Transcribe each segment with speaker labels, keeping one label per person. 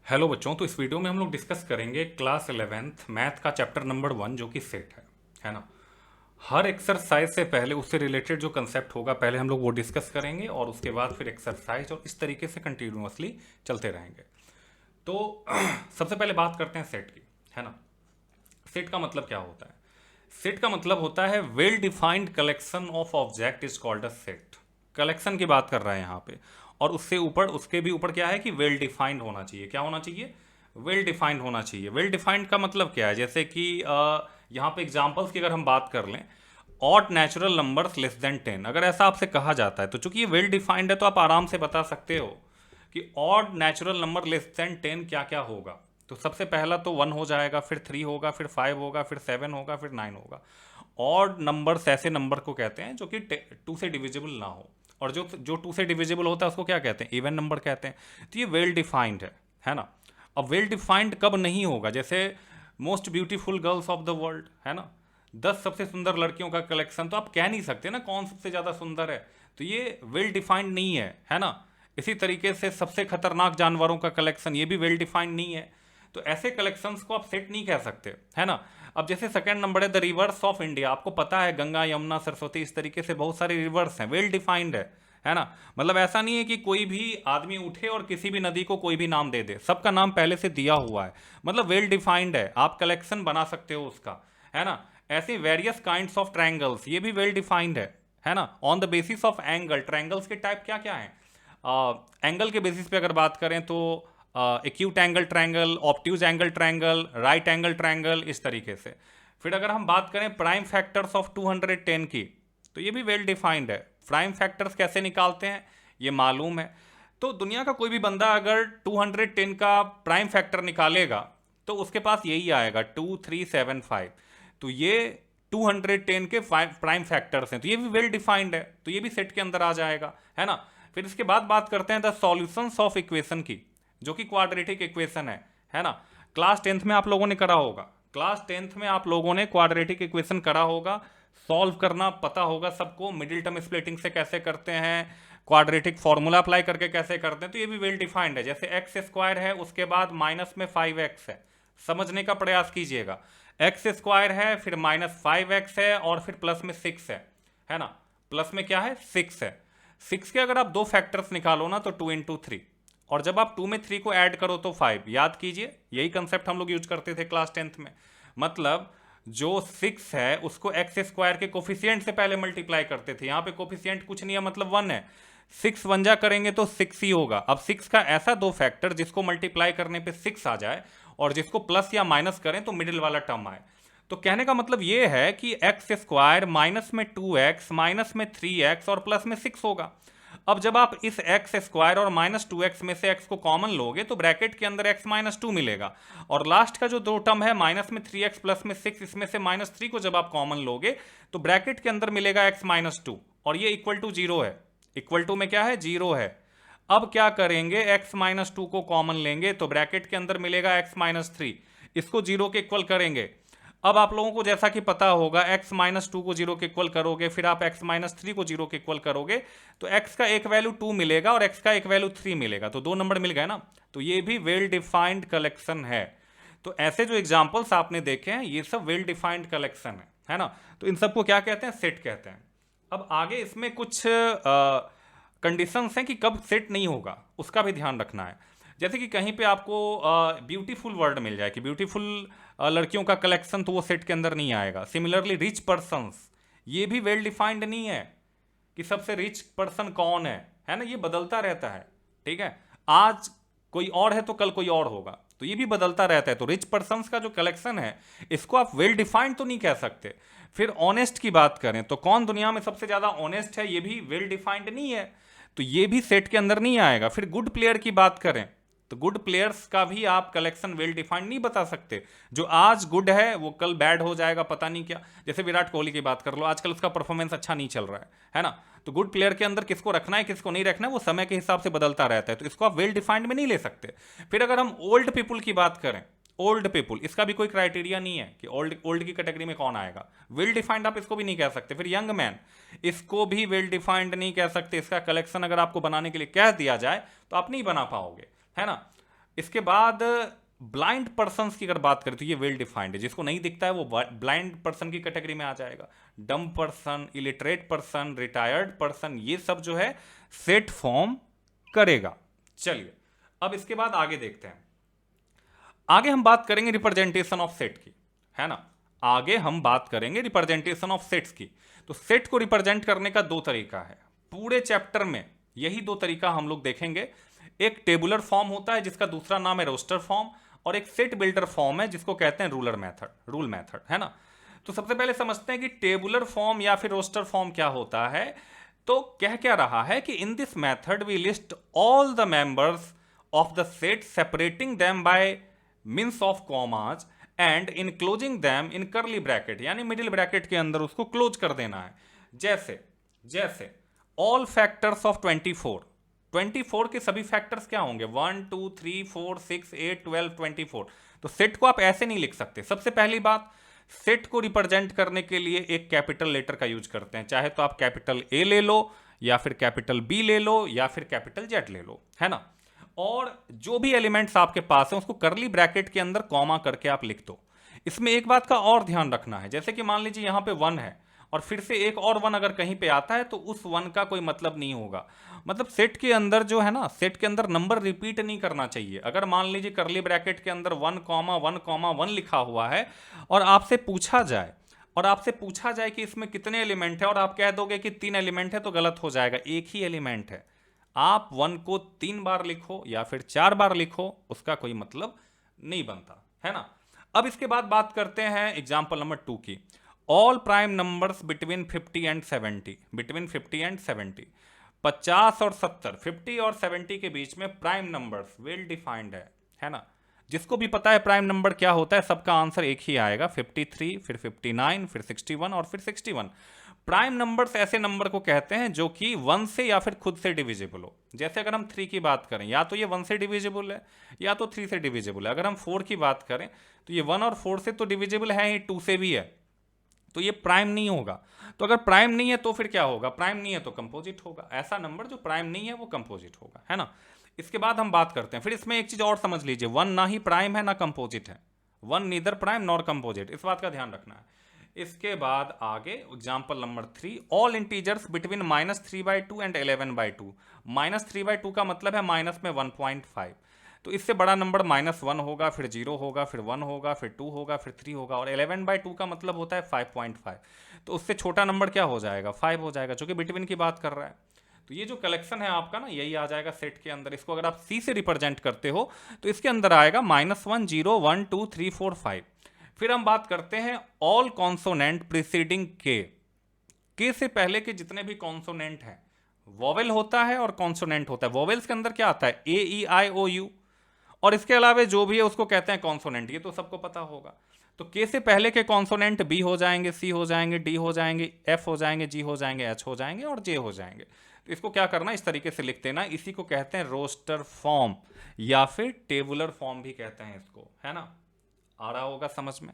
Speaker 1: Hello बच्चों, तो इस वीडियो में हम लोग डिस्कस करेंगे क्लास 11th मैथ का चैप्टर नंबर 1 जो कि सेट है ना। हर एक्सरसाइज से पहले उससे रिलेटेड जो कंसेप्ट होगा पहले हम लोग वो डिस्कस करेंगे और उसके बाद फिर एक्सरसाइज, और इस तरीके से कंटिन्यूअसली चलते रहेंगे। तो सबसे पहले बात करते हैं सेट की, है ना। सेट का मतलब क्या होता है? सेट का मतलब होता है well defined collection of object is called a set. Collection की बात कर रहे हैं यहाँ पे, और उससे ऊपर, उसके भी ऊपर क्या है कि वेल डिफाइंड होना चाहिए। क्या होना चाहिए? वेल डिफाइंड होना चाहिए। वेल डिफाइंड का मतलब क्या है? जैसे कि यहाँ पे एग्जांपल्स की अगर हम बात कर लें, odd natural numbers less than 10, अगर ऐसा आपसे कहा जाता है तो चूंकि ये वेल डिफाइंड है तो आप आराम से बता सकते हो कि odd natural number less then 10 क्या क्या होगा। तो सबसे पहला तो 1 हो जाएगा, फिर 3 होगा, फिर 5 होगा, फिर 7 होगा, फिर 9 होगा। ऑड नंबर्स ऐसे नंबर को कहते हैं जो कि 2 से डिविजिबल ना हो, और जो जो 2 से डिविजिबल होता है उसको क्या कहते हैं? इवन नंबर कहते हैं। तो ये वेल डिफाइंड है ना। अब वेल डिफाइंड कब नहीं होगा? जैसे most beautiful girls of the world, है ना। 10 सबसे सुंदर लड़कियों का कलेक्शन, तो आप कह नहीं सकते ना कौन सबसे ज़्यादा सुंदर है। तो ये वेल डिफाइंड नहीं है ना। इसी तरीके से सबसे खतरनाक जानवरों का कलेक्शन, ये भी वेल डिफाइंड नहीं है। तो ऐसे कलेक्शंस को आप सेट नहीं कह सकते, है ना। अब जैसे सेकंड नंबर है द रिवर्स ऑफ इंडिया, आपको पता है गंगा, यमुना, सरस्वती, इस तरीके से बहुत सारे रिवर्स हैं, वेल डिफाइंड है ना। मतलब ऐसा नहीं है कि कोई भी आदमी उठे और किसी भी नदी को कोई भी नाम दे दे, सबका नाम पहले से दिया हुआ है। मतलब वेल डिफाइंड है, आप कलेक्शन बना सकते हो उसका, है ना। ऐसे वेरियस काइंड्स ऑफ ट्रायंगल्स, ये भी वेल डिफाइंड है ना। On the basis of angle, triangles के टाइप क्या क्या हैं? एंगल के बेसिस पे अगर बात करें तो acute angle triangle, obtuse angle triangle, right angle triangle, इस तरीके से। फिर अगर हम बात करें प्राइम फैक्टर्स ऑफ 210 की, तो ये भी वेल डिफाइंड है। प्राइम फैक्टर्स कैसे निकालते हैं ये मालूम है। तो दुनिया का कोई भी बंदा अगर 210 का प्राइम फैक्टर निकालेगा तो उसके पास यही आएगा 2375। तो ये 210 के प्राइम फैक्टर्स हैं, तो ये भी वेल डिफाइंड है, तो ये भी सेट के अंदर आ जाएगा, है ना। फिर इसके बाद बात करते हैं द सॉल्यूशंस ऑफ इक्वेशन की, जो कि क्वाड्रेटिक इक्वेशन है ना। क्लास 10th में आप लोगों ने करा होगा, क्लास 10th में आप लोगों ने क्वाड्रेटिक इक्वेशन करा होगा, सॉल्व करना पता होगा सबको, मिडिल टर्म स्प्लिटिंग से कैसे करते हैं, क्वाड्रेटिक फॉर्मूला अप्लाई करके कैसे करते हैं। तो ये भी वेल डिफाइंड है। जैसे एक्स स्क्वायर है, उसके बाद माइनस में 5x है, समझने का प्रयास कीजिएगा। एक्स स्क्वायर है, फिर माइनस 5x है, और फिर प्लस में 6 है ना। प्लस में क्या है? 6 है। 6 के अगर आप दो फैक्टर्स निकालो ना तो 2 × 3, और जब आप 2 में 3 को ऐड करो तो 5। याद कीजिए, यही कंसेप्ट हम लोग यूज करते थे क्लास 10th में। मतलब जो 6 है उसको एक्स स्क्वायर के कोफिशिएंट से पहले मल्टीप्लाई करते थे। यहाँ पे कोफिशिएंट कुछ नहीं है, मतलब 1 है। 6 वन जा करेंगे तो 6 ही होगा। अब 6 का ऐसा दो फैक्टर जिसको मल्टीप्लाई करने पे 6 आ जाए, और जिसको प्लस या माइनस करें तो मिडिल वाला टर्म आए। तो कहने का मतलब ये है कि एक्स स्क्वायर माइनस में 2x, माइनस में 3x, और प्लस में 6 होगा। अब जब आप इस एक्स स्क्वायर और -2x में से x को कॉमन लोगे तो ब्रैकेट के अंदर x -2 मिलेगा, और लास्ट का जो दो टर्म है माइनस में 3x प्लस में 6, इसमें से -3 को जब आप कॉमन लोगे तो ब्रैकेट के अंदर मिलेगा x -2, और ये इक्वल टू 0 है। इक्वल टू में क्या है? 0 है। अब क्या करेंगे? x -2 को कॉमन लेंगे तो ब्रैकेट के अंदर मिलेगा x -3, इसको 0 के इक्वल करेंगे। अब आप लोगों को जैसा कि पता होगा, x -2 को 0 के इक्वल करोगे, फिर आप x -3 को 0 के इक्वल करोगे, तो x का एक वैल्यू 2 मिलेगा और x का एक वैल्यू 3 मिलेगा, तो दो नंबर मिल गए ना। तो ये भी वेल डिफाइंड कलेक्शन है। तो ऐसे जो एग्जांपल्स आपने देखे हैं ये सब वेल डिफाइंड कलेक्शन है ना। तो इन सबको क्या कहते हैं? सेट कहते हैं। अब आगे इसमें कुछ कंडीशंस हैं कि कब सेट नहीं होगा, उसका भी ध्यान रखना है। जैसे कि कहीं पे आपको ब्यूटीफुल वर्ड मिल जाए कि ब्यूटीफुल लड़कियों का कलेक्शन, तो वो सेट के अंदर नहीं आएगा। सिमिलरली रिच पर्सन्स, ये भी वेल डिफाइंड नहीं है कि सबसे रिच पर्सन कौन है ना। ये बदलता रहता है, ठीक है। आज कोई और है तो कल कोई और होगा, तो ये भी बदलता रहता है। तो रिच पर्सन्स का जो कलेक्शन है इसको आप वेल डिफाइंड तो नहीं कह सकते। फिर ऑनेस्ट की बात करें तो कौन दुनिया में सबसे ज्यादा ऑनेस्ट है, ये भी वेल डिफाइंड नहीं है, तो ये भी सेट के अंदर नहीं आएगा। फिर गुड प्लेयर की बात करें तो गुड प्लेयर्स का भी आप कलेक्शन वेल डिफाइंड नहीं बता सकते। जो आज गुड है वो कल बैड हो जाएगा, पता नहीं क्या। जैसे विराट कोहली की बात कर लो, आजकल उसका परफॉर्मेंस अच्छा नहीं चल रहा है ना। तो गुड प्लेयर के अंदर किसको रखना है किसको नहीं रखना है वो समय के हिसाब से बदलता रहता है, तो इसको आप वेल डिफाइंड में नहीं ले सकते। फिर अगर हम ओल्ड पीपुल की बात करें, ओल्ड पीपुल, इसका भी कोई क्राइटेरिया नहीं है कि ओल्ड ओल्ड की कैटेगरी में कौन आएगा। वेल डिफाइंड आप इसको भी नहीं कह सकते। फिर यंग मैन, इसको भी वेल डिफाइंड नहीं कह सकते। इसका कलेक्शन अगर आपको बनाने के लिए कह दिया जाए तो आप नहीं बना पाओगे, है ना। इसके बाद ब्लाइंड पर्सन की अगर बात करें तो ये वेल डिफाइंड है, जिसको नहीं दिखता है वो ब्लाइंड पर्सन की कैटेगरी में आ जाएगा। डम person, illiterate person, retired person, ये सब जो है सेट फॉर्म करेगा। चलिए अब इसके बाद आगे देखते हैं। आगे हम बात करेंगे रिप्रेजेंटेशन ऑफ सेट की, है ना। आगे हम बात करेंगे रिप्रेजेंटेशन ऑफ सेट्स की। तो सेट को रिप्रेजेंट करने का दो तरीका है, पूरे चैप्टर में यही दो तरीका हम लोग देखेंगे। एक टेबुलर फॉर्म होता है जिसका दूसरा नाम है रोस्टर फॉर्म, और एक सेट बिल्डर फॉर्म है जिसको कहते हैं रूल मेथड, है ना। तो सबसे पहले समझते हैं कि टेबुलर फॉर्म या फिर रोस्टर फॉर्म क्या होता है। तो कह क्या रहा है कि in this method we list all the members of the set separating them by means of commas and enclosing them in curly bracket, यानी मिडिल ब्रैकेट के अंदर उसको क्लोज कर देना है। जैसे जैसे ऑल फैक्टर्स ऑफ 24 के सभी फैक्टर्स क्या होंगे, 1 2 3 4 6 8 12 24। तो सेट को आप ऐसे नहीं लिख सकते। सबसे पहली बात, सेट को रिप्रेजेंट करने के लिए एक कैपिटल लेटर का यूज करते हैं, चाहे तो आप कैपिटल ए ले लो या फिर कैपिटल बी ले लो या फिर कैपिटल जेड ले लो, है ना। और जो भी एलिमेंट्स आपके पास है उसको करली ब्रैकेट के अंदर कॉमा करके आप लिख दो। इसमें एक बात का और ध्यान रखना है, जैसे कि मान लीजिए यहां पे 1 है और फिर से एक और 1 अगर कहीं पे आता है तो उस 1 का कोई मतलब नहीं होगा। मतलब सेट के अंदर जो है ना, सेट के अंदर नंबर रिपीट नहीं करना चाहिए। अगर मान लीजिए करली ब्रैकेट के अंदर 1,1,1 लिखा हुआ है और आपसे पूछा जाए कि इसमें कितने एलिमेंट है और आप कह दोगे कि 3 एलिमेंट है, तो गलत हो जाएगा। एक ही एलिमेंट है। आप 1 को 3 बार लिखो या फिर 4 बार लिखो, उसका कोई मतलब नहीं बनता, है ना। अब इसके बाद बात करते हैं एग्जाम्पल नंबर 2 की। All prime numbers between 50 and 70, 50 और 70, 50 और 70 के बीच में प्राइम नंबर्स वेल डिफाइंड है ना। जिसको भी पता है प्राइम नंबर क्या होता है, सबका आंसर एक ही आएगा, 53, फिर 59, फिर 61 और फिर 61। प्राइम नंबर्स ऐसे नंबर को कहते हैं जो कि 1 से या फिर खुद से डिविजिबल हो। जैसे अगर हम 3 की बात करें, या तो ये 1 से डिविजिबल है या तो 3 से डिविजिबल है। अगर हम 4 की बात करें तो ये 1 और 4 से तो डिविजिबल है ही, 2 से भी है, तो ये प्राइम नहीं होगा। तो अगर प्राइम नहीं है तो फिर क्या होगा, प्राइम नहीं है तो कंपोजिट होगा। ऐसा नंबर जो प्राइम नहीं है वो कंपोजिट होगा, है ना। इसके बाद हम बात करते हैं, फिर इसमें एक चीज और समझ लीजिए, 1 ना ही प्राइम है ना कंपोजिट है। 1 नीदर प्राइम नॉर कंपोजिट, इस बात का ध्यान रखना है। इसके बाद आगे example number 3, all integers between -3/2 and 11/2। -3/2 का मतलब है माइनस में 1.5। तो इससे बड़ा नंबर -1 होगा, फिर 0 होगा, फिर 1 होगा, फिर 2 होगा, फिर 3 होगा, और 11/2 का मतलब होता है 5.5। तो उससे छोटा नंबर क्या हो जाएगा, 5 हो जाएगा, जो कि बिटवीन की बात कर रहा है। तो ये जो कलेक्शन है आपका ना, यही आ जाएगा सेट के अंदर। इसको अगर आप सी से रिप्रेजेंट करते हो तो इसके अंदर आएगा -1 0 1 2 3 4 5। फिर हम बात करते हैं ऑल कॉन्सोनेंट प्रीसीडिंग के से पहले के जितने भी कॉन्सोनेंट हैं। वोवेल होता है और कॉन्सोनेंट होता है। वोवेल्स के अंदर क्या आता है, ए ई आई ओ यू, और इसके अलावा जो भी है उसको कहते हैं कॉन्सोनेंट। ये तो सबको पता होगा। तो के से पहले के कॉन्सोनेंट बी हो जाएंगे, सी हो जाएंगे, डी हो जाएंगे, एफ हो जाएंगे, जी हो जाएंगे, एच हो जाएंगे और जे हो जाएंगे। तो इसको क्या करना, इस तरीके से लिख देना। इसी को कहते हैं रोस्टर फॉर्म या फिर टेबुलर फॉर्म भी कहते हैं इसको, है ना। आ रहा होगा समझ में।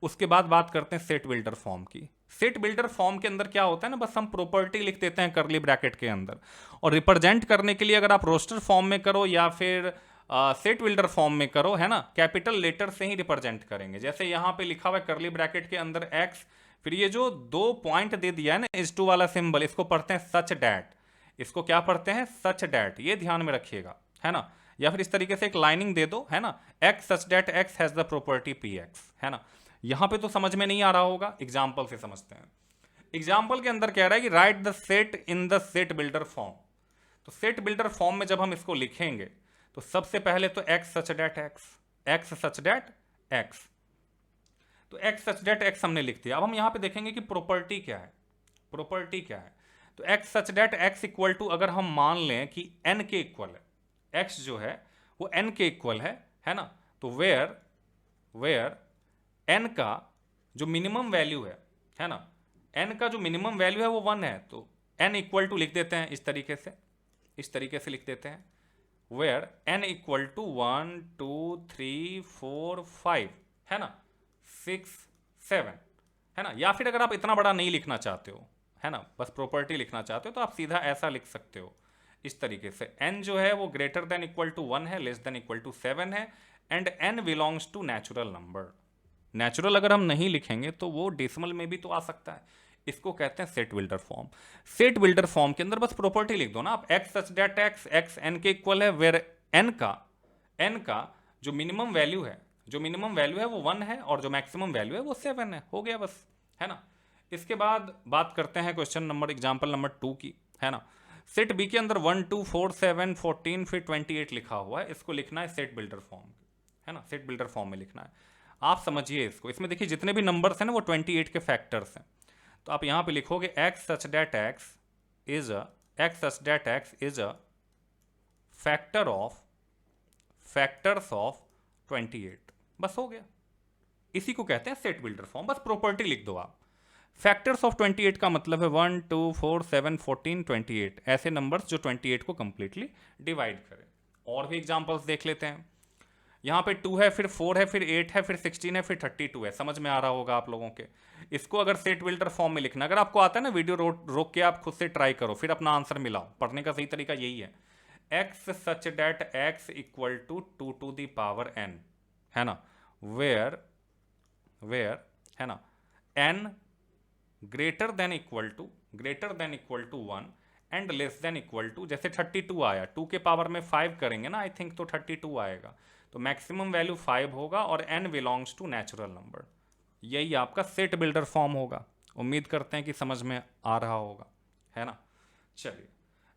Speaker 1: उसके बाद बात करते हैं सेट बिल्डर फॉर्म की। सेट बिल्डर फॉर्म के अंदर क्या होता है ना, बस हम प्रॉपर्टी लिख देते हैं करली ब्रैकेट के अंदर, और रिप्रेजेंट करने के लिए अगर आप रोस्टर फॉर्म में करो या फिर सेट बिल्डर फॉर्म में करो, है ना, कैपिटल लेटर से ही रिप्रेजेंट करेंगे। जैसे यहां पे लिखा हुआ है करली ब्रैकेट के अंदर एक्स, फिर ये जो 2 पॉइंट दे दिया है ना इस2 वाला सिंबल, इसको पढ़ते हैं सच डैट। इसको क्या पढ़ते हैं, सच डैट, ये ध्यान में रखिएगा, है ना। या फिर इस तरीके से एक लाइनिंग दे दो, है ना, x such that x has the property P x, है ना। यहां पे तो समझ में नहीं आ रहा होगा, एग्जाम्पल से समझते हैं। एग्जाम्पल के अंदर कह रहा है कि write the set in the set builder form. तो सेट बिल्डर फॉर्म में जब हम इसको लिखेंगे तो सबसे पहले तो x such that x, x such that x, तो एक्स सच डैट एक्स हमने लिख दिया। अब हम यहां पे देखेंगे कि प्रॉपर्टी क्या है, प्रॉपर्टी क्या है। तो x such that x equal to, अगर हम मान लें कि एन के इक्वल है, एक्स जो है वो एन के इक्वल है ना, तो वेयर एन का जो मिनिमम वैल्यू है ना, एन का जो मिनिमम वैल्यू है वो 1 है, तो एन इक्वल टू लिख देते हैं इस तरीके से, इस तरीके से लिख देते हैं, वेयर एन इक्वल टू 1 2 3 4 5, है ना, 6 7, है ना। या फिर अगर आप इतना बड़ा नहीं लिखना चाहते हो, है ना, बस प्रॉपर्टी लिखना चाहते हो, तो आप सीधा ऐसा लिख सकते हो, इस तरीके से n जो है वो ग्रेटर देन इक्वल टू 1 है, लेस देन इक्वल टू 7 है, and n belongs to natural number. Natural अगर हम नहीं लिखेंगे तो वो डेसिमल में भी तो आ सकता है। इसको कहते हैं set builder form. Set builder form के अंदर बस प्रॉपर्टी लिख दो ना आप, x such that x n के इक्वल है, वेयर n का जो मिनिमम वैल्यू है, वो 1 है और जो मैक्सिमम वैल्यू है वो 7 है। हो गया बस, है ना। इसके बाद बात करते हैं क्वेश्चन नंबर एग्जाम्पल नंबर 2 की, है ना। सेट बी के अंदर 1 2 4 7 14 फिर 28 लिखा हुआ है, इसको लिखना है सेट बिल्डर फॉर्म, है ना, सेट बिल्डर फॉर्म में लिखना है। आप समझिए इसको, इसमें देखिए जितने भी नंबर्स हैं ना वो 28 के फैक्टर्स हैं। तो आप यहाँ पे लिखोगे x such that x is a factor of factors of 28। बस हो गया, इसी को कहते हैं सेट बिल्डर फॉर्म। बस प्रॉपर्टी लिख दो आप। फैक्टर्स ऑफ 28 का मतलब है 1 2 4 7 14 28, ऐसे नंबर्स जो 28 को कंप्लीटली डिवाइड करें। और भी एग्जांपल्स देख लेते हैं। यहाँ पे 2 है, फिर 4 है, फिर 8 है, फिर 16 है, फिर 32 है। समझ में आ रहा होगा आप लोगों के। इसको अगर सेट बिल्डर फॉर्म में लिखना, अगर आपको आता है ना, वीडियो रोक के आप खुद से ट्राई करो, फिर अपना आंसर मिलाओ। पढ़ने का सही तरीका यही है, x such that x equal to 2 to the power n, है ना, वेयर है ना n greater than equal to 1 and less than equal to, जैसे 32 आया, 2 के पावर में 5 करेंगे ना आई थिंक, तो 32 आएगा। तो मैक्सिमम वैल्यू 5 होगा और n belongs to natural number. यही आपका सेट बिल्डर फॉर्म होगा। उम्मीद करते हैं कि समझ में आ रहा होगा, है ना। चलिए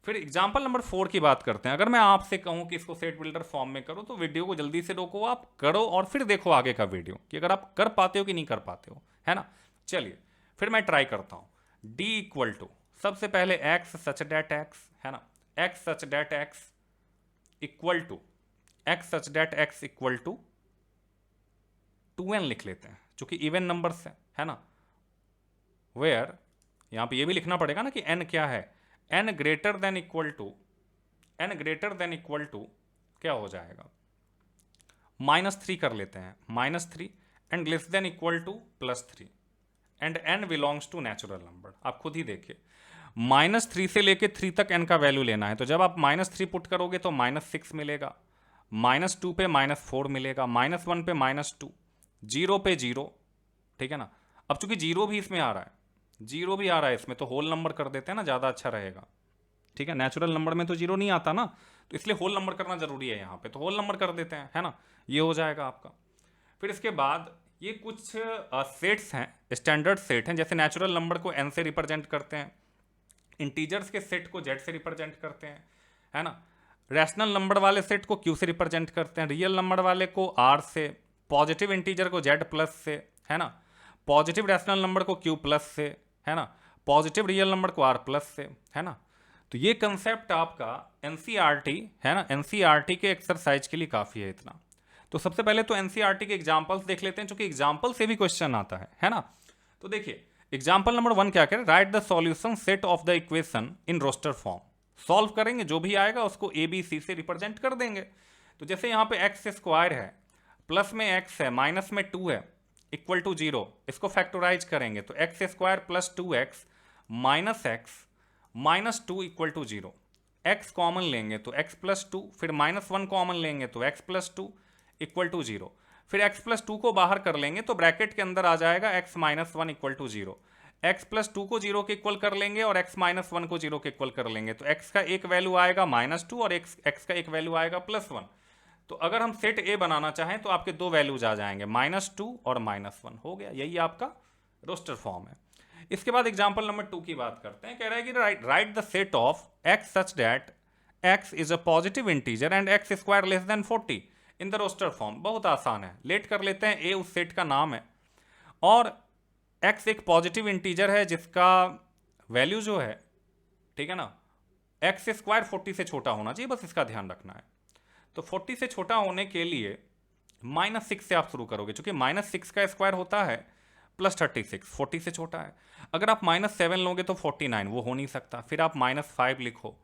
Speaker 1: फिर एग्जाम्पल नंबर 4 की बात करते हैं। अगर मैं आपसे कहूं कि इसको सेट बिल्डर फॉर्म में करो, तो वीडियो को जल्दी से रोको, आप करो और फिर देखो आगे का वीडियो कि अगर आप कर पाते हो कि नहीं कर पाते हो, है ना। चलिए फिर मैं ट्राई करता हूं। d इक्वल टू, सबसे पहले x सच डेट x, है ना, x such that x equal to 2n लिख लेते हैं, चूंकि इवन नंबर्स है ना। वेयर, यहां पे ये भी लिखना पड़ेगा ना कि n क्या है, n greater than equal to क्या हो जाएगा, -3 कर लेते हैं, -3 and less than equal to +3 and n belongs to natural number. आप खुद ही देखिए, -3 से लेके 3 तक n का वैल्यू लेना है। तो जब आप -3 पुट करोगे तो -6 मिलेगा, -2 पे -4 मिलेगा, -1 पे -2, 0 पे 0, ठीक है ना। अब चूंकि 0 भी इसमें आ रहा है, इसमें, तो होल नंबर कर देते हैं ना, ज़्यादा अच्छा रहेगा, ठीक है। नेचुरल नंबर में तो 0 नहीं आता ना, तो इसलिए होल नंबर करना जरूरी है यहाँ पे, तो होल नंबर कर देते हैं, है ना। ये हो जाएगा आपका। फिर इसके बाद ये कुछ सेट्स हैं, स्टैंडर्ड सेट हैं, जैसे नेचुरल नंबर को n से रिप्रेजेंट करते हैं, इंटीजर्स के सेट को z से रिप्रेजेंट करते हैं, है ना। रैशनल नंबर वाले सेट को q से रिप्रेजेंट करते हैं, रियल नंबर वाले को r से, पॉजिटिव इंटीजर को z प्लस से, है ना, पॉजिटिव रैशनल नंबर को q प्लस से, है ना, पॉजिटिव रियल नंबर को r प्लस से, है ना। तो ये कंसेप्ट आपका एनसीईआरटी, है ना, एनसीईआरटी के एक्सरसाइज के लिए काफ़ी है इतना। तो सबसे पहले तो एनसीईआरटी के एग्जांपल्स देख लेते हैं, क्योंकि एग्जांपल से भी क्वेश्चन आता है ना। तो देखिए एग्जांपल नंबर 1 क्या करें, write the solution set of the equation in roster form. Solve करेंगे, जो भी आएगा उसको ए बी सी से रिप्रेजेंट कर देंगे। तो जैसे यहाँ पे एक्स स्क्वायर है, प्लस में एक्स है, माइनस में 2 है, इक्वल टू 0, इसको फैक्टोराइज करेंगे तो x square plus 2x minus 2 equal to 0। X common लेंगे तो x प्लस 2, फिर -1 कॉमन लेंगे तो x प्लस 2 इक्वल टू 0, फिर x प्लस 2 को बाहर कर लेंगे तो ब्रैकेट के अंदर आ जाएगा x minus 1 equal to 0। x plus 2 को 0 के इक्वल कर लेंगे और x माइनस 1 को 0 के इक्वल कर लेंगे, तो x का एक वैल्यू आएगा -2 और x का एक वैल्यू आएगा +1। तो अगर हम सेट ए बनाना चाहें तो आपके दो वैल्यूज आ जाएंगे, -2 और -1। हो गया, यही आपका रोस्टर फॉर्म है। इसके बाद एग्जाम्पल नंबर 2 की बात करते हैं। कह रहा है कि write the set of x such that x is a positive integer and x square less than 40 in the roster form. बहुत आसान है, लेट कर लेते हैं। ए उस सेट का नाम है और x एक पॉजिटिव इंटीजर है जिसका वैल्यू जो है, ठीक है ना, x स्क्वायर 40 से छोटा होना चाहिए, बस इसका ध्यान रखना है। तो 40 से छोटा होने के लिए -6 से आप शुरू करोगे, क्योंकि -6 का स्क्वायर होता है +36, 40 से छोटा है। अगर आप -7 लोगे तो 49, वो हो नहीं सकता। फिर आप -5 लिखो,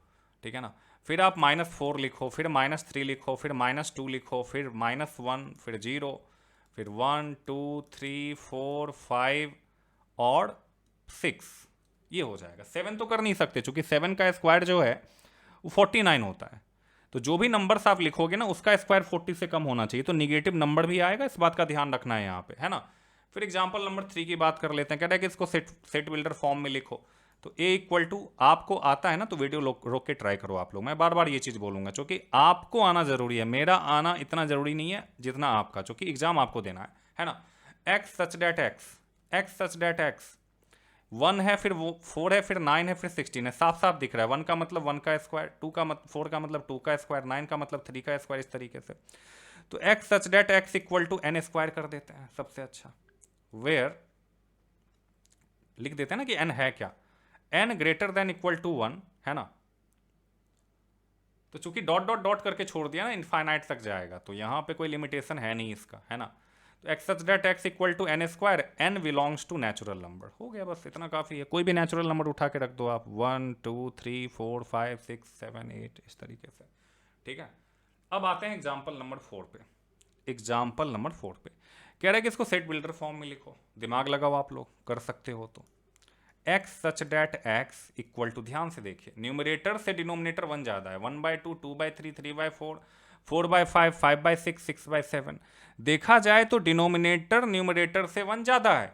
Speaker 1: ठीक है ना, फिर आप -4 लिखो, फिर -3 लिखो, फिर -2 लिखो, फिर -1, फिर 0, फिर 1 2 3 4 5 और 6, ये हो जाएगा। 7 तो कर नहीं सकते, क्योंकि 7 का स्क्वायर जो है वो 49 होता है। तो जो भी नंबर्स आप लिखोगे ना उसका स्क्वायर 40 से कम होना चाहिए, तो निगेटिव नंबर भी आएगा, इस बात का ध्यान रखना है यहाँ पे, है ना। फिर एग्जाम्पल नंबर 3 की बात कर लेते हैं। कह रहा है कि इसको सेट बिल्डर फॉर्म में लिखो। तो ए इक्वल टू, आपको आता है ना तो वीडियो रोक के ट्राई करो आप लोग, मैं बार बार ये चीज़ बोलूंगा, क्योंकि आपको आना जरूरी है, मेरा आना इतना जरूरी नहीं है जितना आपका, क्योंकि एग्जाम आपको देना है ना। X such that x, x such that x 1 है, फिर वो 4 है, फिर 9 है, फिर 16 है, साफ साफ दिख रहा है। 1 का मतलब 1 का स्क्वायर, 2 का मतलब 4 का मतलब 2 का स्क्वायर, 9 का मतलब 3 का स्क्वायर, इस तरीके से। तो x such that x equal to n square कर देते हैं सबसे अच्छा। वेयर लिख देते हैं ना कि एन है क्या, n greater than equal to 1, है ना। तो चूंकि डॉट डॉट डॉट करके छोड़ दिया ना, इनफाइनाइट तक जाएगा, तो यहां पे कोई लिमिटेशन है नहीं इसका, है ना। तो x such that x equal to n square, n belongs to natural number, हो गया, बस इतना काफी है। कोई भी नेचुरल नंबर उठा के रख दो आप, 1 2 3 4 5 6 7 8 इस तरीके से, ठीक है। अब आते हैं एग्जाम्पल नंबर 4 पे। एग्जाम्पल नंबर 4 पे कह रहा है कि इसको सेट बिल्डर फॉर्म में लिखो, दिमाग लगाओ, आप लोग कर सकते हो। तो x such that x equal to, ध्यान से देखिए, न्यूमरेटर से डिनोमिनेटर 1 ज़्यादा है, 1/2 2/3 3/4 4/5 5/6 6/7। देखा जाए तो डिनोमिनेटर न्यूमरेटर से 1 ज़्यादा है,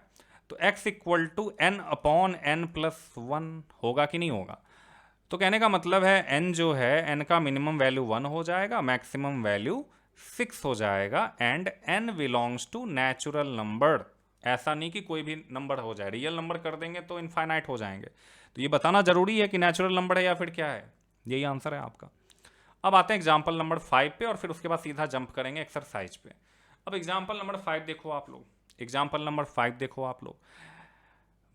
Speaker 1: तो x equal to n upon n plus 1 होगा कि नहीं होगा। तो कहने का मतलब है n जो है, n का मिनिमम वैल्यू 1 हो जाएगा, मैक्सिमम वैल्यू 6 हो जाएगा, and n belongs to natural number. ऐसा नहीं कि कोई भी नंबर हो जाए, रियल नंबर कर देंगे तो इनफाइनाइट हो जाएंगे। तो ये बताना जरूरी है कि नेचुरल नंबर है या फिर क्या है, यही आंसर है आपका। अब आते हैं एग्जाम्पल नंबर 5 पे, और फिर उसके बाद सीधा जंप करेंगे एक्सरसाइज पे। अब एग्जाम्पल नंबर 5 देखो आप लोग, एग्जाम्पल नंबर 5 देखो आप लोग।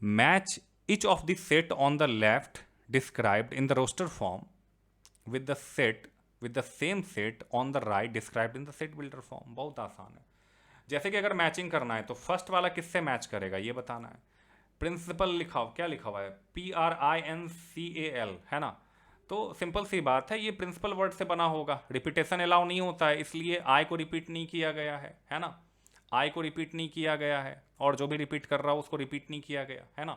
Speaker 1: Match each of the set on the left described in the roster form with the set with the same set on the right described in the set builder form। बहुत आसान है। जैसे कि अगर matching करना है तो फर्स्ट वाला किससे मैच करेगा ये बताना है। प्रिंसिपल लिखा हो, क्या लिखा हुआ है, PRINCAL, है ना। तो सिंपल सी बात है, ये प्रिंसिपल वर्ड से बना होगा, रिपीटेशन अलाउ नहीं होता है, इसलिए आई को रिपीट नहीं किया गया है ना। आई को रिपीट नहीं किया गया है, और जो भी रिपीट कर रहा हो उसको रिपीट नहीं किया गया, है ना।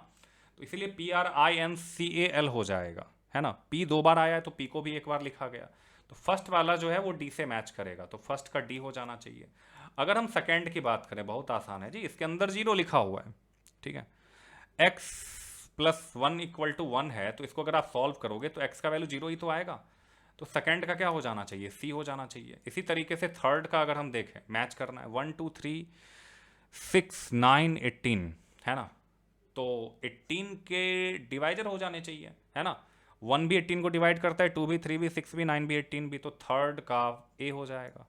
Speaker 1: तो इसीलिए PRINCAL हो जाएगा, है ना। P 2 बार आया है तो P को भी 1 बार लिखा गया। तो फर्स्ट वाला जो है वो D से मैच करेगा, तो फर्स्ट का D हो जाना चाहिए। अगर हम सेकेंड की बात करें, बहुत आसान है जी, इसके अंदर 0 लिखा हुआ है, ठीक है। x प्लस 1 इक्वल टू 1 है, तो इसको अगर आप सॉल्व करोगे तो x का वैल्यू 0 ही तो आएगा। तो सेकेंड का क्या हो जाना चाहिए, C हो जाना चाहिए। इसी तरीके से थर्ड का अगर हम देखें, मैच करना है, 1 2 3 6 9 18, है ना। तो 18 के डिवाइजर हो जाने चाहिए, है ना। 1 भी 18 को डिवाइड करता है, 2 भी 3 भी 6 भी 9 भी 18 भी, तो थर्ड का A हो जाएगा,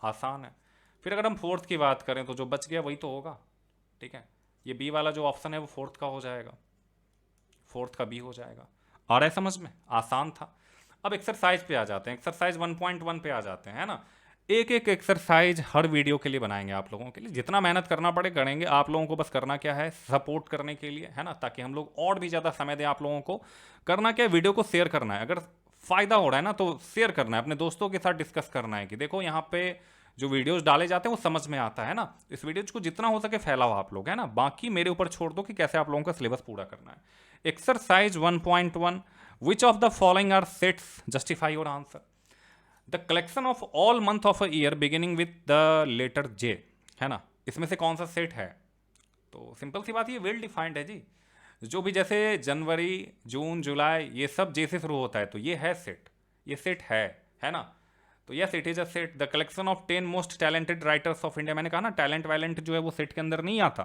Speaker 1: आसान है। फिर अगर हम फोर्थ की बात करें तो जो बच गया वही तो होगा, ठीक है। ये बी वाला जो ऑप्शन है वो फोर्थ का हो जाएगा, फोर्थ का बी हो जाएगा। आ रहा है समझ में, आसान था। अब एक्सरसाइज पे आ जाते हैं, एक्सरसाइज 1.1 पे आ जाते हैं, है ना। एक एक एक्सरसाइज हर वीडियो के लिए बनाएंगे आप लोगों के लिए, जितना मेहनत करना पड़े करेंगे। आप लोगों को बस करना क्या है, सपोर्ट करने के लिए, है ना, ताकि हम लोग और भी ज़्यादा समय दें आप लोगों को। करना क्या है, वीडियो को शेयर करना है, अगर फ़ायदा हो रहा है ना तो शेयर करना है, अपने दोस्तों के साथ डिस्कस करना है कि देखो यहाँ पे जो वीडियोस डाले जाते हैं वो समझ में आता है ना। इस वीडियोज को जितना हो सके फैलाओ आप लोग, है ना। बाकी मेरे ऊपर छोड़ दो कि कैसे आप लोगों का सिलेबस पूरा करना है। Exercise 1.1, which of the following are sets, justify your answer. The collection of all month of a year beginning with the letter J, है ना, इसमें से कौन सा सेट है। तो सिंपल सी बात, ये वेल डिफाइंड है जी। जो भी जैसे जनवरी जून जुलाई ये सब जे से शुरू होता है, तो ये है सेट, ये सेट है ना। तो yes it is a set. The collection of 10 most talented writers of India, मैंने कहा ना टैलेंट वैलेंट जो है वो सेट के अंदर नहीं आता,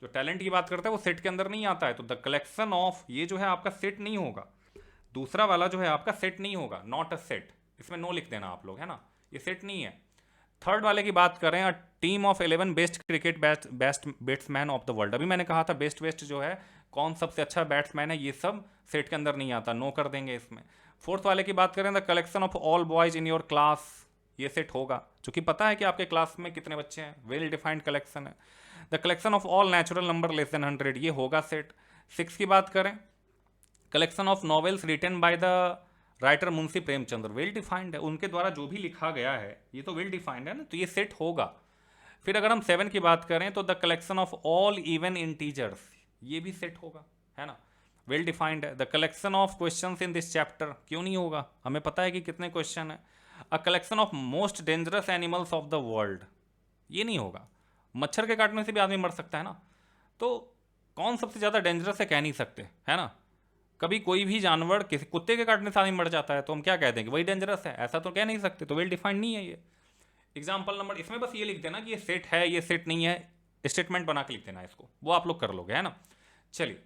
Speaker 1: जो टैलेंट की बात करता है वो सेट के अंदर नहीं आता है। तो द कलेक्शन ऑफ ये जो है आपका सेट नहीं होगा, दूसरा वाला जो है आपका सेट नहीं होगा, नॉट अ सेट, इसमें नो लिख देना आप लोग, है ना, ये सेट नहीं है। थर्ड वाले की बात करें, a team of 11 best cricket best batsman of the world, अभी मैंने कहा था बेस्ट बेस्ट जो है कौन सबसे अच्छा बैट्समैन है, ये सब सेट के अंदर नहीं आता, नो कर देंगे इसमें। फोर्थ वाले की बात करें, the collection of all boys in your class, ये सेट होगा, क्योंकि पता है कि आपके क्लास में कितने बच्चे हैं, वेल डिफाइंड कलेक्शन है। The collection of all natural number less than 100, ये होगा सेट। 6 की बात करें, collection of novels written by the writer Munshi Premchandra, well defined है, उनके द्वारा जो भी लिखा गया है ये तो वेल डिफाइंड है ना, तो ये सेट होगा। फिर अगर हम 7 की बात करें तो the collection of all even integers, ये भी सेट होगा, है ना। वेल डिफाइंड है। The collection of questions in this chapter, क्यों नहीं होगा, हमें पता है कि कितने क्वेश्चन है। A collection of most dangerous animals of the world, ये नहीं होगा। मच्छर के काटने से भी आदमी मर सकता है ना, तो कौन सबसे ज़्यादा डेंजरस है कह नहीं सकते, है ना। कभी कोई भी जानवर किसी कुत्ते के काटने से आदमी मर जाता है तो हम क्या कह देंगे, वही डेंजरस है, ऐसा तो कह नहीं सकते, तो वेल डिफाइंड नहीं है ये। एग्जाम्पल नंबर, इसमें बस ये लिख देना कि ये सेट है ये सेट नहीं है, स्टेटमेंट बना के लिख देना इसको, वो आप लोग कर लोगे, है ना। चलिए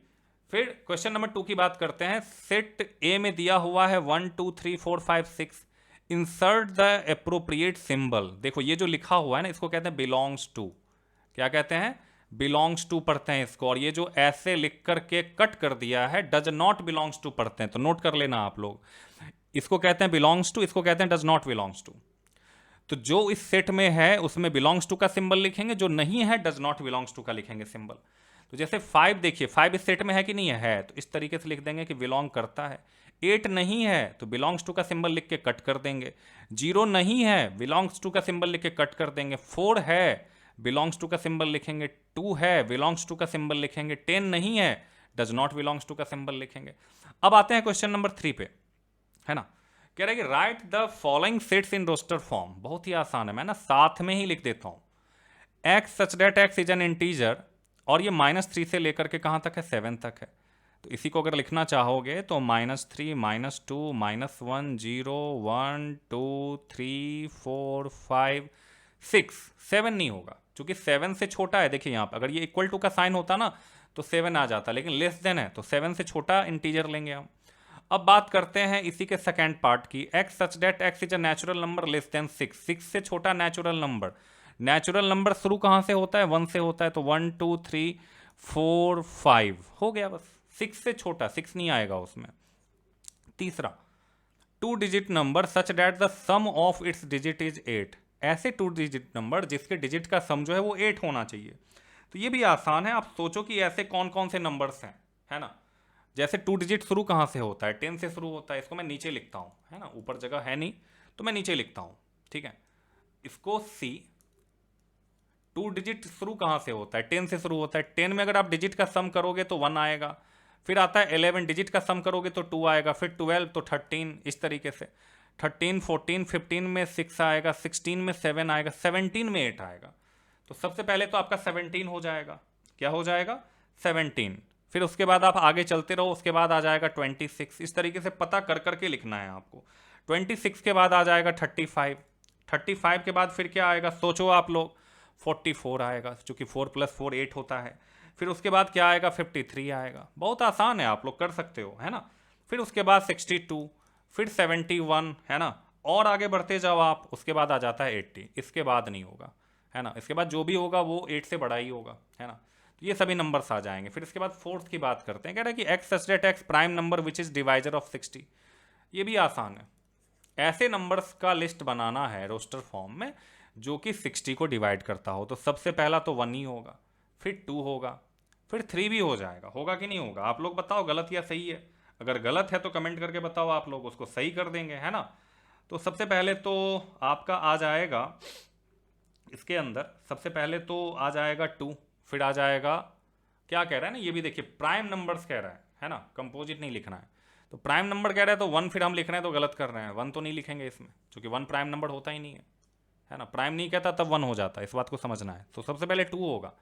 Speaker 1: फिर क्वेश्चन नंबर 2 की बात करते हैं। सेट ए में दिया हुआ है 1 2 3 4 5 6, इंसर्ट द अप्रोप्रिएट सिंबल। देखो ये जो लिखा हुआ है ना, इसको कहते हैं बिलोंग्स टू। क्या कहते हैं, बिलोंग्स टू पढ़ते हैं इसको। और ये जो ऐसे लिख करके कट कर दिया है डज नॉट बिलोंग्स टू पढ़ते हैं, तो नोट कर लेना आप लोग, इसको कहते हैं बिलोंग्स टू, इसको कहते हैं डज नॉट बिलोंग्स टू। तो जो इस सेट में है उसमें बिलोंग्स टू का सिंबल लिखेंगे, जो नहीं है डज नॉट बिलोंग्स टू का लिखेंगे सिंबल। तो जैसे 5 देखिए, 5 इस सेट में है कि नहीं है, तो इस तरीके से लिख देंगे कि बिलोंग करता है। 8 नहीं है तो बिलोंग्स टू का सिंबल लिख के कट कर देंगे। 0 नहीं है, बिलोंग्स टू का सिंबल लिख के कट कर देंगे। 4 है, बिलोंग्स टू का सिंबल लिखेंगे। 2 है, बिलोंग्स टू का सिंबल लिखेंगे। 10 नहीं है, डज नॉट बिलोंग्स टू का सिंबल लिखेंगे। अब आते हैं क्वेश्चन नंबर 3 पे, है ना। कह रहा है कि write the following sets in roster form. बहुत ही आसान है, मैं ना साथ में ही लिख देता हूं। X such that x is an integer, और ये -3 से लेकर के कहां तक है, 7 तक है। तो इसी को अगर लिखना चाहोगे तो -3 -2 -1 0 1 2 3 4 5 6, 7 नहीं होगा क्योंकि 7 से छोटा है। देखिए यहाँ पर अगर ये इक्वल टू का साइन होता ना तो 7 आ जाता, लेकिन लेस देन है तो 7 से छोटा इंटीजर लेंगे हम। अब बात करते हैं इसी के सेकेंड पार्ट की। X such that x is a natural number less than 6, 6 से छोटा नेचुरल नंबर। नेचुरल नंबर शुरू कहां से होता है, 1 से होता है, तो 1 2 3 4 5 हो गया बस। 6 से छोटा, 6 नहीं आएगा उसमें। तीसरा, 2 digit number such that the sum of its digit is 8, ऐसे 2 डिजिट नंबर जिसके डिजिट का सम जो है वो 8 होना चाहिए। तो ये भी आसान है, आप सोचो कि ऐसे कौन कौन से नंबर्स हैं, है ना। जैसे 2 डिजिट शुरू कहाँ से होता है, 10 से शुरू होता है। इसको मैं नीचे लिखता हूँ, है ना, ऊपर जगह है नहीं तो मैं नीचे लिखता हूँ, ठीक है। इसको सी, 2 डिजिट शुरू कहाँ से होता है, 10 से शुरू होता है। 10 में अगर आप डिजिट का सम करोगे तो 1 आएगा। फिर आता है 11, डिजिट का सम करोगे तो 2 आएगा। फिर 12 तो 13, इस तरीके से 13 14 15 में 6 आएगा, 16 में 7 आएगा, 17 में 8 आएगा। तो सबसे पहले तो आपका 17 हो जाएगा। क्या हो जाएगा, 17। फिर उसके बाद आप आगे चलते रहो, उसके बाद आ जाएगा 26। इस तरीके से पता कर करके लिखना है आपको। 26 के बाद आ जाएगा 35, 35 के बाद फिर क्या आएगा, सोचो आप लोग, 44 आएगा, क्योंकि 4 + 4 8 होता है। फिर उसके बाद क्या आएगा, 53 आएगा। बहुत आसान है, आप लोग कर सकते हो, है ना। फिर उसके बाद 62, फिर 71, है ना। और आगे बढ़ते जाओ आप, उसके बाद आ जाता है 80, इसके बाद नहीं होगा, है ना। इसके बाद जो भी होगा वो 8 से बड़ा ही होगा, है ना। तो ये सभी नंबर्स आ जाएंगे। फिर इसके बाद फोर्थ की बात करते हैं। कह रहा है कि x such that x prime number which is divisor of 60। ये भी आसान है, ऐसे नंबर्स का लिस्ट बनाना है रोस्टर फॉर्म में जो कि 60 को डिवाइड करता हो। तो सबसे पहला तो 1 ही होगा, फिर 2 होगा, फिर 3 भी हो जाएगा। होगा कि नहीं होगा, आप लोग बताओ गलत या सही है। अगर गलत है तो कमेंट करके बताओ, आप लोग उसको सही कर देंगे, है ना। तो सबसे पहले तो आपका आ जाएगा इसके अंदर, सबसे पहले तो आ जाएगा 2, फिर आ जाएगा, क्या कह रहा है ना, ये भी देखिए प्राइम नंबर्स कह रहा है ना, कंपोजिट नहीं लिखना है। तो प्राइम नंबर कह रहा है तो 1 फिर हम लिख रहे हैं तो गलत कर रहे हैं, 1 तो नहीं लिखेंगे इसमें क्योंकि 1 प्राइम नंबर होता ही नहीं है ना। प्राइम नहीं कहता तब 1 हो जाता है, इस बात को समझना है। तो सबसे पहले 2 होगा,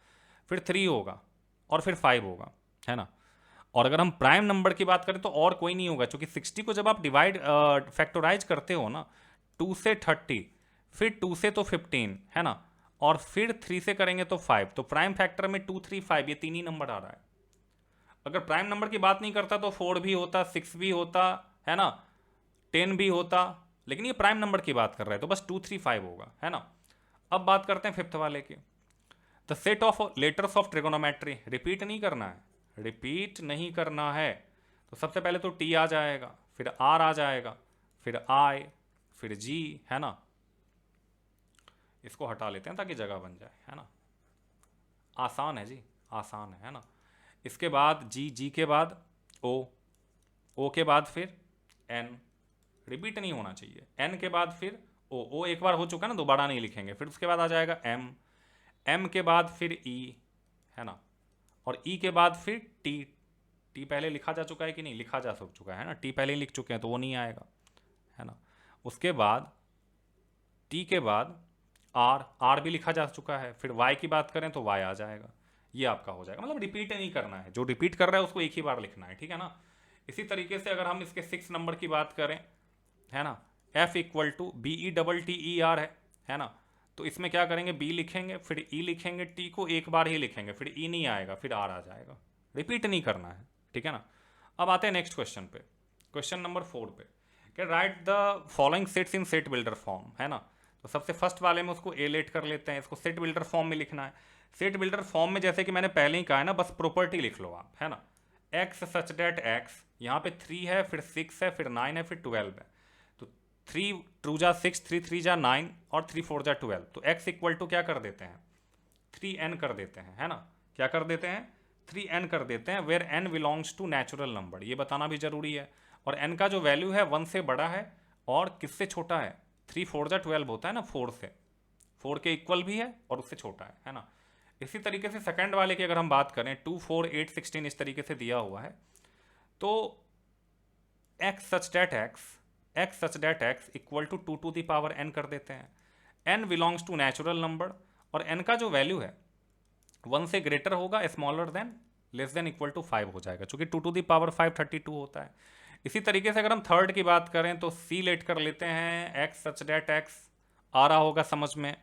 Speaker 1: फिर 3 होगा, और फिर 5 होगा, है ना। और अगर हम प्राइम नंबर की बात करें तो और कोई नहीं होगा, क्योंकि 60 को जब आप डिवाइड फैक्टराइज करते हो ना, 2 से 30, फिर 2 से तो 15, है ना, और फिर 3 से करेंगे तो 5। तो प्राइम फैक्टर में 2 3 5 ये 3 ही नंबर आ रहा है। अगर प्राइम नंबर की बात नहीं करता तो 4 भी होता, 6 भी होता, है ना, 10 भी होता, लेकिन ये प्राइम नंबर की बात कर रहा है तो बस 2 3 5 होगा, है ना। अब बात करते हैं फिफ्थ वाले की। The set of letters of trigonometry, repeat नहीं करना है, रिपीट नहीं करना है। तो सबसे पहले तो टी आ जाएगा, फिर आर आ जाएगा, फिर आई, फिर जी, है ना। इसको हटा लेते हैं ताकि जगह बन जाए, है ना। आसान है जी, आसान है ना। इसके बाद जी, जी के बाद ओ, ओ के बाद फिर एन, रिपीट नहीं होना चाहिए। एन के बाद फिर ओ, ओ एक बार हो चुका ना, दोबारा नहीं लिखेंगे। फिर उसके बाद आ जाएगा एम, एम के बाद फिर ई, है ना, और ई के बाद फिर टी, टी पहले लिखा जा चुका है कि नहीं, लिखा जा चुका है ना, टी पहले ही लिख चुके हैं तो वो नहीं आएगा, है ना। उसके बाद टी के बाद आर, आर भी लिखा जा चुका है, फिर वाई की बात करें तो वाई आ जाएगा, ये आपका हो जाएगा। मतलब रिपीट नहीं करना है, जो रिपीट कर रहा है उसको एक ही बार लिखना है, ठीक है ना। इसी तरीके से अगर हम इसके 6 नंबर की बात करें, है ना, F equal to B E double T E R है ना, तो इसमें क्या करेंगे, बी लिखेंगे फिर ई लिखेंगे, टी को एक बार ही लिखेंगे, फिर ई नहीं आएगा, फिर आर आ जाएगा, रिपीट नहीं करना है, ठीक है ना। अब आते हैं नेक्स्ट क्वेश्चन पे, क्वेश्चन नंबर 4 पे, कि write the following sets in set builder form, है ना। तो सबसे फर्स्ट वाले में उसको ए लेट कर लेते हैं, इसको सेट बिल्डर फॉर्म में लिखना है। सेट बिल्डर फॉर्म में जैसे कि मैंने पहले ही कहा है ना, बस प्रॉपर्टी लिख लो आप, है ना। एक्स सच डेट एक्स, यहाँ पे 3 है, फिर 6 है, फिर 9 है, फिर 12 है। तो 3 2 जा 6, 3 3 जा 9 और 3 4 जा 12। तो एक्स इक्वल टू क्या कर देते हैं, 3n कर देते हैं, है ना। क्या कर देते हैं, 3n कर देते हैं, where n belongs to natural number, ये बताना भी जरूरी है। और n का जो वैल्यू है 1 से बड़ा है और किससे छोटा है, 3 4 जा 12 होता है ना, 4 से, 4 के इक्वल भी है और उससे छोटा है ना। इसी तरीके से सेकंड वाले की अगर हम बात करें, 2 4 8 16 इस तरीके से दिया हुआ है, तो x such that x equal to 2 to the power n कर देते हैं। n belongs to natural number और n का जो वैल्यू है 1 से ग्रेटर होगा, smaller than, less than equal to 5 हो जाएगा, क्योंकि 2 टू द पावर 5 32 होता है। इसी तरीके से अगर हम थर्ड की बात करें तो c लेट कर लेते हैं, x सच डेट x आ रहा होगा समझ में,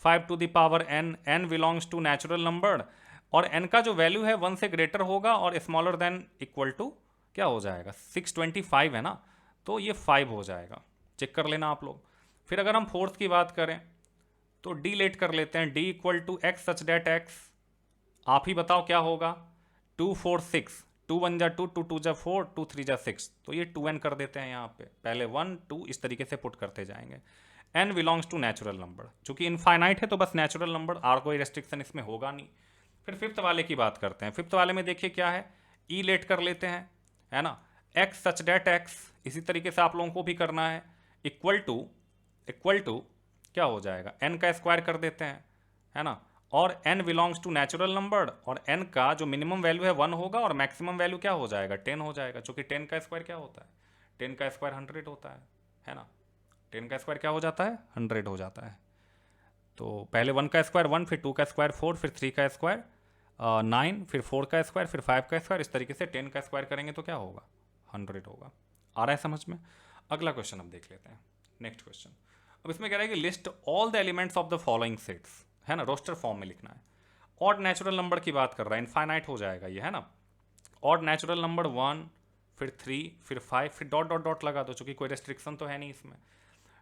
Speaker 1: 5 to the power n, n belongs to natural number और n का जो वैल्यू है 1 से ग्रेटर होगा और स्मॉलर देन इक्वल टू क्या हो जाएगा, 625 है ना, तो ये 5 हो जाएगा, चेक कर लेना आप लोग। फिर अगर हम फोर्थ की बात करें तो डी लेट कर लेते हैं, D equal to x such that x, आप ही बताओ क्या होगा, 2 4 6, 2 1 जा 2, 2 2 जा 4, 2 3 जा 6, तो ये 2n कर देते हैं यहाँ पे, पहले 1 2 इस तरीके से पुट करते जाएंगे। n belongs to natural number, चूंकि इनफाइनाइट है तो बस नेचुरल नंबर, आर कोई रेस्ट्रिक्शन इसमें होगा नहीं। फिर फिफ्थ वाले की बात करते हैं, फिफ्थ वाले में देखिए क्या है, ई लेट कर लेते हैं, है ना, एक्स सच डेट एक्स, इसी तरीके से आप लोगों को भी करना है, इक्वल टू क्या हो जाएगा, n का स्क्वायर कर देते हैं, है ना, और n belongs to natural number और n का जो मिनिमम वैल्यू है 1 होगा और मैक्सिमम वैल्यू क्या हो जाएगा, 10 हो जाएगा, क्योंकि 10 का स्क्वायर क्या होता है, 10 का स्क्वायर 100 होता है ना, 10 का स्क्वायर क्या हो जाता है, 100 हो जाता है। तो पहले 1 का स्क्वायर 1, फिर 2 का स्क्वायर 4, फिर 3 का स्क्वायर 9, फिर 4 का स्क्वायर, फिर 5 का स्क्वायर, इस तरीके से 10 का स्क्वायर करेंगे तो क्या होगा, 100 होगा। आ रहा है समझ में। अगला क्वेश्चन अब देख लेते हैं, नेक्स्ट क्वेश्चन। अब इसमें कह रहा है कि list all the elements of the following sets, है ना, रोस्टर फॉर्म में लिखना है। ऑड नेचुरल नंबर की बात कर रहा है, इनफाइनाइट हो जाएगा ये, है ना। ऑड नेचुरल नंबर 1, फिर 3, फिर 5, फिर डॉट डॉट डॉट लगा दो, चूंकि कोई रेस्ट्रिक्शन तो है नहीं इसमें।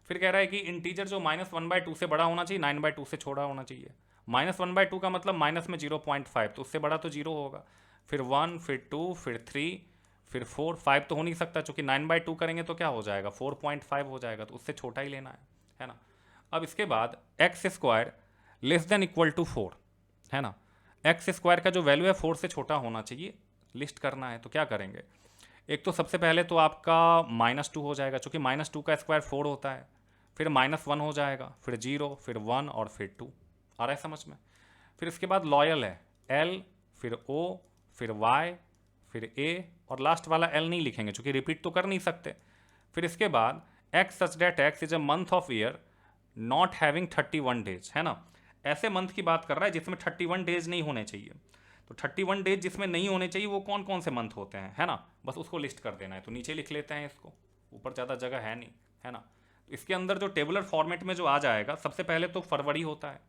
Speaker 1: फिर कह रहा है कि इंटीजर जो -1/2 से बड़ा होना चाहिए, 9/2 से छोटा होना चाहिए। -1/2 का मतलब माइनस में 0.5, तो उससे बड़ा तो 0 होगा। फिर 1, फिर 2, फिर 3, फिर 4, 5 तो हो नहीं सकता, चूंकि 9/2 करेंगे तो क्या हो जाएगा, 4.5 हो जाएगा, तो उससे छोटा ही लेना है ना। अब इसके बाद x square less than equal to 4, है ना, एक्स स्क्वायर का जो वैल्यू है 4 से छोटा होना चाहिए, लिस्ट करना है। तो क्या करेंगे, एक तो सबसे पहले तो आपका -2 हो जाएगा, चूंकि -2 का स्क्वायर 4 होता है, फिर -1 हो जाएगा, फिर 0, फिर 1 और फिर 2। आ रहा है समझ में। फिर इसके बाद लॉयल है, L, फिर O, फिर Y, फिर A और लास्ट वाला L नहीं लिखेंगे चूंकि रिपीट तो कर नहीं सकते। फिर इसके बाद x such that x is a month of year not having 31 days, है ना। ऐसे मंथ की बात कर रहा है जिसमें 31 डेज नहीं होने चाहिए। तो 31 डेज जिसमें नहीं होने चाहिए वो कौन कौन से मंथ होते हैं, है ना, बस उसको लिस्ट कर देना है। तो नीचे लिख लेते हैं इसको, ऊपर ज़्यादा जगह है नहीं, है ना। तो इसके अंदर जो टेबुलर फॉर्मेट में जो आ जाएगा, सबसे पहले तो फरवरी होता है,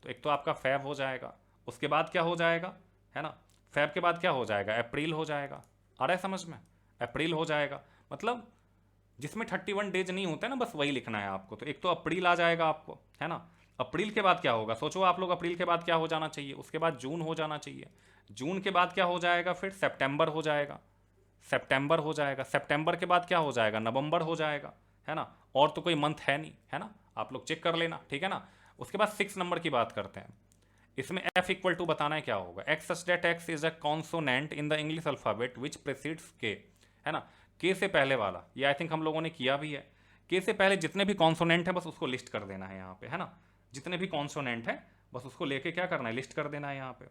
Speaker 1: तो एक तो आपका फैब हो जाएगा, उसके बाद क्या हो जाएगा, है ना, फैब के बाद क्या हो जाएगा, अप्रैल हो जाएगा। आ रहा है समझ में, अप्रैल हो जाएगा, मतलब जिसमें 31 डेज नहीं होते ना, बस वही लिखना है आपको। तो एक तो अप्रैल आ जाएगा आपको, है ना। अप्रैल के बाद क्या होगा, सोचो आप लोग, अप्रैल के बाद क्या हो जाना चाहिए, उसके बाद जून हो जाना चाहिए, जून के बाद क्या हो जाएगा, फिर सितंबर हो जाएगा, सितंबर हो जाएगा, सितंबर के बाद क्या हो जाएगा, नवंबर हो जाएगा, है ना। और तो कोई मंथ है नहीं, है ना, आप लोग चेक कर लेना, ठीक है ना। उसके बाद 6 नंबर की बात करते हैं, इसमें f इक्वल टू बताना है क्या होगा, X such that x is a consonant in the English alphabet which precedes K, है ना। के से पहले वाला, ये आई थिंक हम लोगों ने किया भी है। के से पहले जितने भी कॉन्सोनेंट है बस उसको लिस्ट कर देना है यहाँ पे, है ना, जितने भी कॉन्सोनेंट है बस उसको लेके क्या करना है, लिस्ट कर देना है यहाँ पे।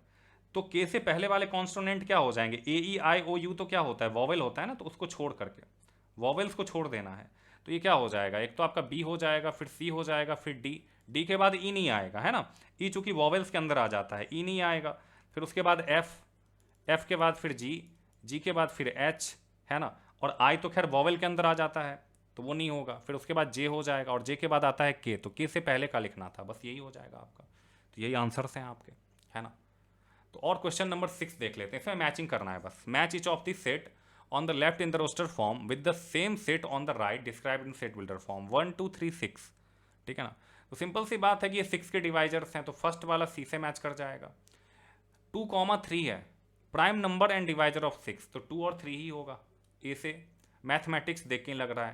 Speaker 1: तो के से पहले वाले कॉन्सोनेंट क्या हो जाएंगे, ए ई आई ओ यू तो क्या होता है, वॉवेल होता है ना, तो उसको छोड़ करके वॉवेल्स को छोड़ देना है। तो ये क्या हो जाएगा, एक तो आपका बी हो जाएगा, फिर सी हो जाएगा, फिर डी, डी के बाद ई नहीं आएगा, है ना, ई चूंकि वॉवेल्स के अंदर आ जाता है, ई नहीं आएगा। फिर उसके बाद एफ, एफ के बाद फिर जी, जी के बाद फिर एच, है ना, और आई तो खैर वॉवेल के अंदर आ जाता है तो वो नहीं होगा। फिर उसके बाद जे हो जाएगा, और जे के बाद आता है के, तो के से पहले का लिखना था, बस यही हो जाएगा आपका। तो यही आंसर्स हैं आपके, है ना। तो और क्वेश्चन नंबर 6 देख लेते हैं, इसमें मैचिंग करना है बस। Match each of the set on the left in the roster form with the same set on the right described in set builder form 1 2 3 6, ठीक है ना। तो सिंपल सी बात है कि ये 6 के डिवाइजर्स हैं, तो फर्स्ट वाला सी से मैच कर जाएगा। 2,3 है prime number and divisor of 6, तो 2 और 3 ही होगा ए से। मैथमेटिक्स देख के लग रहा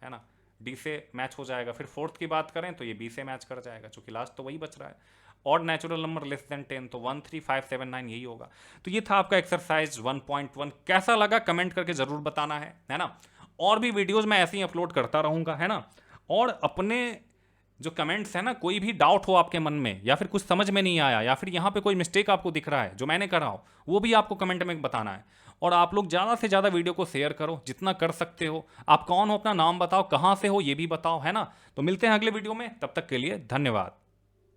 Speaker 1: है ना, डी से मैच हो जाएगा। फिर फोर्थ की बात करें तो ये बी से मैच कर जाएगा, चूंकि लास्ट तो वही बच रहा है। Odd natural number less then 10, तो 1 3 5 7 9 यही होगा। तो ये था आपका एक्सरसाइज 1.1। कैसा लगा कमेंट करके जरूर बताना है ना। और भी वीडियोज मैं ऐसे ही अपलोड करता रहूंगा, है ना। और अपने जो कमेंट्स है ना, कोई भी डाउट हो आपके मन में, या फिर कुछ समझ में नहीं आया, या फिर यहाँ पे कोई मिस्टेक आपको दिख रहा है जो मैंने करा हो, वो भी आपको कमेंट में बताना है। और आप लोग ज़्यादा से ज़्यादा वीडियो को शेयर करो जितना कर सकते हो। आप कौन हो, अपना नाम बताओ, कहाँ से हो ये भी बताओ, है ना। तो मिलते हैं अगले वीडियो में, तब तक के लिए धन्यवाद।